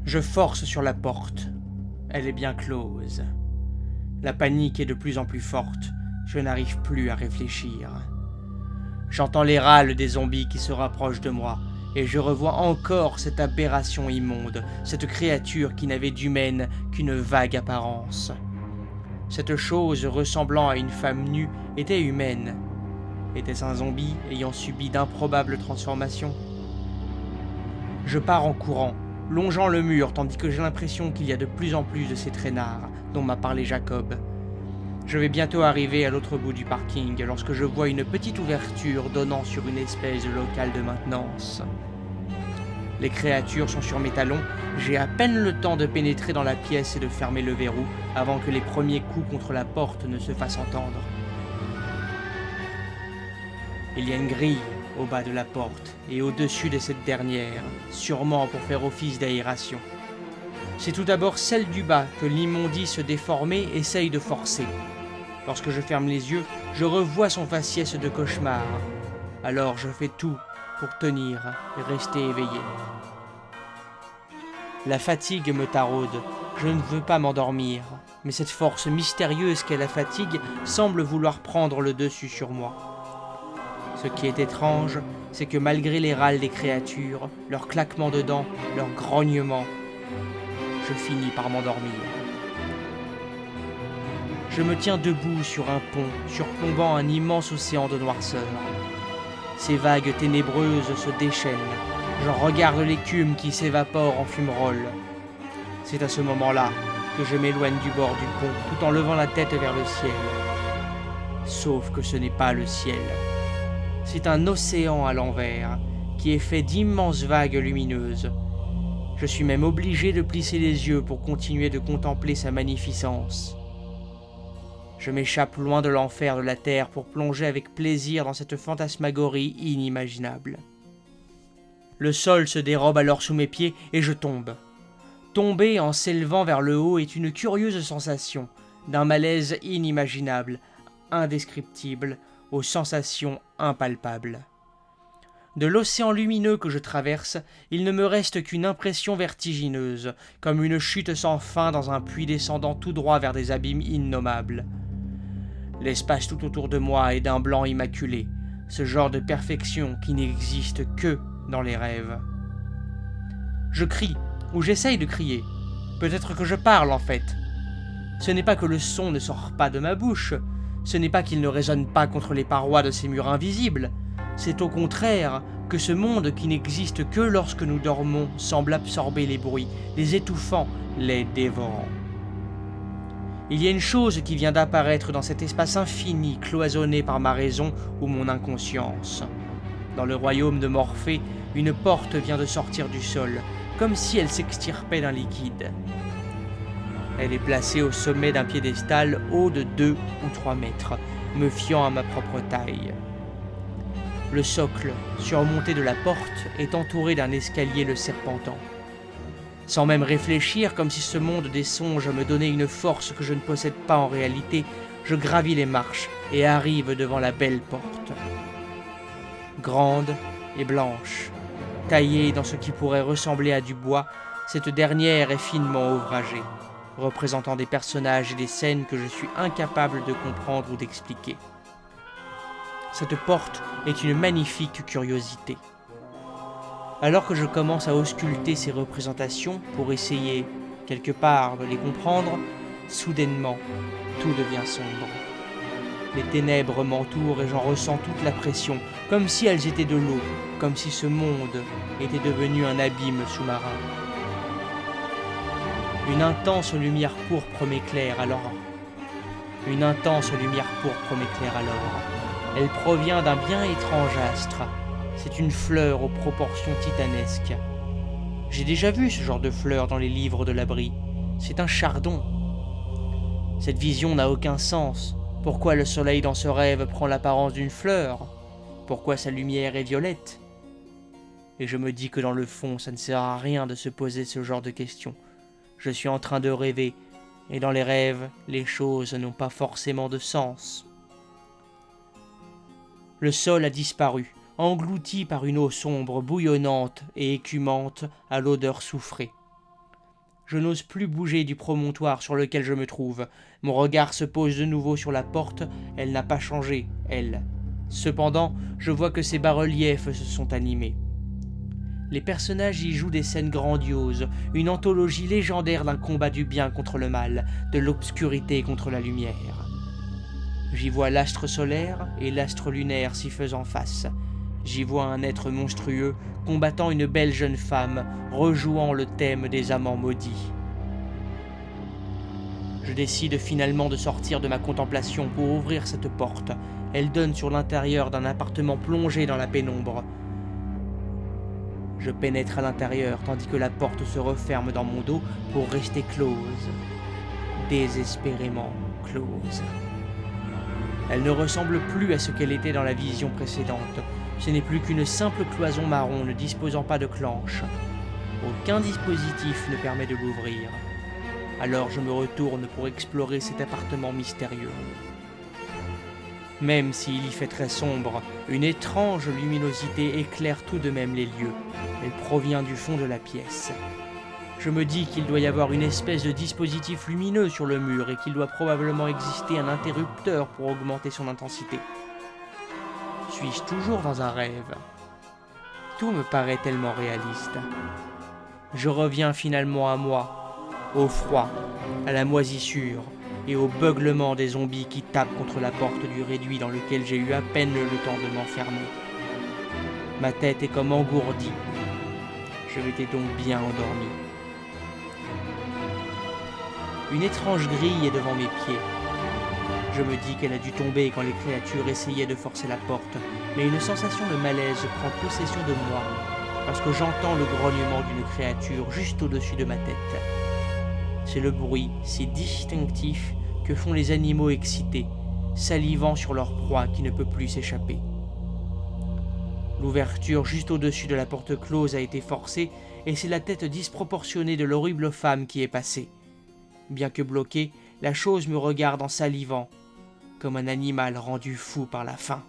Je force sur la porte. Elle est bien close. La panique est de plus en plus forte. Je n'arrive plus à réfléchir. J'entends les râles des zombies qui se rapprochent de moi, et je revois encore cette aberration immonde, cette créature qui n'avait d'humaine qu'une vague apparence. Cette chose ressemblant à une femme nue était humaine. Était-ce un zombie ayant subi d'improbables transformations ? Je pars en courant, longeant le mur tandis que j'ai l'impression qu'il y a de plus en plus de ces traînards dont m'a parlé Jacob. Je vais bientôt arriver à l'autre bout du parking lorsque je vois une petite ouverture donnant sur une espèce de local de maintenance. Les créatures sont sur mes talons, j'ai à peine le temps de pénétrer dans la pièce et de fermer le verrou avant que les premiers coups contre la porte ne se fassent entendre. Il y a une grille au bas de la porte et au-dessus de cette dernière, sûrement pour faire office d'aération. C'est tout d'abord celle du bas que l'immondice déformée essaye de forcer. Lorsque je ferme les yeux, je revois son faciès de cauchemar. Alors je fais tout pour tenir et rester éveillé. La fatigue me taraude. Je ne veux pas m'endormir, mais cette force mystérieuse qu'est la fatigue semble vouloir prendre le dessus sur moi. Ce qui est étrange, c'est que malgré les râles des créatures, leurs claquements de dents, leurs grognements, je finis par m'endormir. Je me tiens debout sur un pont, surplombant un immense océan de noirceur. Ces vagues ténébreuses se déchaînent. J'en regarde l'écume qui s'évapore en fumerolles. C'est à ce moment-là que je m'éloigne du bord du pont, tout en levant la tête vers le ciel. Sauf que ce n'est pas le ciel. C'est un océan à l'envers, qui est fait d'immenses vagues lumineuses. Je suis même obligé de plisser les yeux pour continuer de contempler sa magnificence. Je m'échappe loin de l'enfer de la terre pour plonger avec plaisir dans cette fantasmagorie inimaginable. Le sol se dérobe alors sous mes pieds et je tombe. Tomber en s'élevant vers le haut est une curieuse sensation, d'un malaise inimaginable, indescriptible, aux sensations impalpables. De l'océan lumineux que je traverse, il ne me reste qu'une impression vertigineuse, comme une chute sans fin dans un puits descendant tout droit vers des abîmes innommables. L'espace tout autour de moi est d'un blanc immaculé, ce genre de perfection qui n'existe que dans les rêves. Je crie, ou j'essaye de crier. Peut-être que je parle en fait. Ce n'est pas que le son ne sort pas de ma bouche, ce n'est pas qu'il ne résonne pas contre les parois de ces murs invisibles, c'est au contraire que ce monde qui n'existe que lorsque nous dormons semble absorber les bruits, les étouffant, les dévorant. Il y a une chose qui vient d'apparaître dans cet espace infini cloisonné par ma raison ou mon inconscience. Dans le royaume de Morphée, une porte vient de sortir du sol, comme si elle s'extirpait d'un liquide. Elle est placée au sommet d'un piédestal haut de 2 ou 3 mètres, me fiant à ma propre taille. Le socle, surmonté de la porte, est entouré d'un escalier le serpentant. Sans même réfléchir, comme si ce monde des songes me donnait une force que je ne possède pas en réalité, je gravis les marches et arrive devant la belle porte. Grande et blanche, taillée dans ce qui pourrait ressembler à du bois, cette dernière est finement ouvragée, représentant des personnages et des scènes que je suis incapable de comprendre ou d'expliquer. Cette porte est une magnifique curiosité. Alors que je commence à ausculter ces représentations pour essayer, quelque part, de les comprendre, soudainement, tout devient sombre. Les ténèbres m'entourent et j'en ressens toute la pression, comme si elles étaient de l'eau, comme si ce monde était devenu un abîme sous-marin. Une intense lumière pourpre m'éclaire alors. Elle provient d'un bien étrange astre. C'est une fleur aux proportions titanesques. J'ai déjà vu ce genre de fleur dans les livres de l'abri. C'est un chardon. Cette vision n'a aucun sens. Pourquoi le soleil dans ce rêve prend l'apparence d'une fleur ? Pourquoi sa lumière est violette ? Et je me dis que dans le fond, ça ne sert à rien de se poser ce genre de questions. Je suis en train de rêver, et dans les rêves, les choses n'ont pas forcément de sens. Le sol a disparu, englouti par une eau sombre, bouillonnante et écumante à l'odeur soufrée. Je n'ose plus bouger du promontoire sur lequel je me trouve. Mon regard se pose de nouveau sur la porte, elle n'a pas changé, elle. Cependant, je vois que ses bas-reliefs se sont animés. Les personnages y jouent des scènes grandioses, une anthologie légendaire d'un combat du bien contre le mal, de l'obscurité contre la lumière. J'y vois l'astre solaire et l'astre lunaire s'y faisant face. J'y vois un être monstrueux combattant une belle jeune femme, rejouant le thème des amants maudits. Je décide finalement de sortir de ma contemplation pour ouvrir cette porte. Elle donne sur l'intérieur d'un appartement plongé dans la pénombre. Je pénètre à l'intérieur tandis que la porte se referme dans mon dos pour rester close. Désespérément close. Elle ne ressemble plus à ce qu'elle était dans la vision précédente. Ce n'est plus qu'une simple cloison marron ne disposant pas de clenche. Aucun dispositif ne permet de l'ouvrir. Alors je me retourne pour explorer cet appartement mystérieux. Même s'il y fait très sombre, une étrange luminosité éclaire tout de même les lieux. Elle provient du fond de la pièce. Je me dis qu'il doit y avoir une espèce de dispositif lumineux sur le mur et qu'il doit probablement exister un interrupteur pour augmenter son intensité. Suis-je toujours dans un rêve ? Tout me paraît tellement réaliste. Je reviens finalement à moi, au froid, à la moisissure et au beuglement des zombies qui tapent contre la porte du réduit dans lequel j'ai eu à peine le temps de m'enfermer. Ma tête est comme engourdie. Je m'étais donc bien endormi. Une étrange grille est devant mes pieds. Je me dis qu'elle a dû tomber quand les créatures essayaient de forcer la porte, mais une sensation de malaise prend possession de moi, parce que j'entends le grognement d'une créature juste au-dessus de ma tête. C'est le bruit si distinctif que font les animaux excités, salivant sur leur proie qui ne peut plus s'échapper. L'ouverture juste au-dessus de la porte close a été forcée, et c'est la tête disproportionnée de l'horrible femme qui est passée. Bien que bloquée, la chose me regarde en salivant, comme un animal rendu fou par la faim.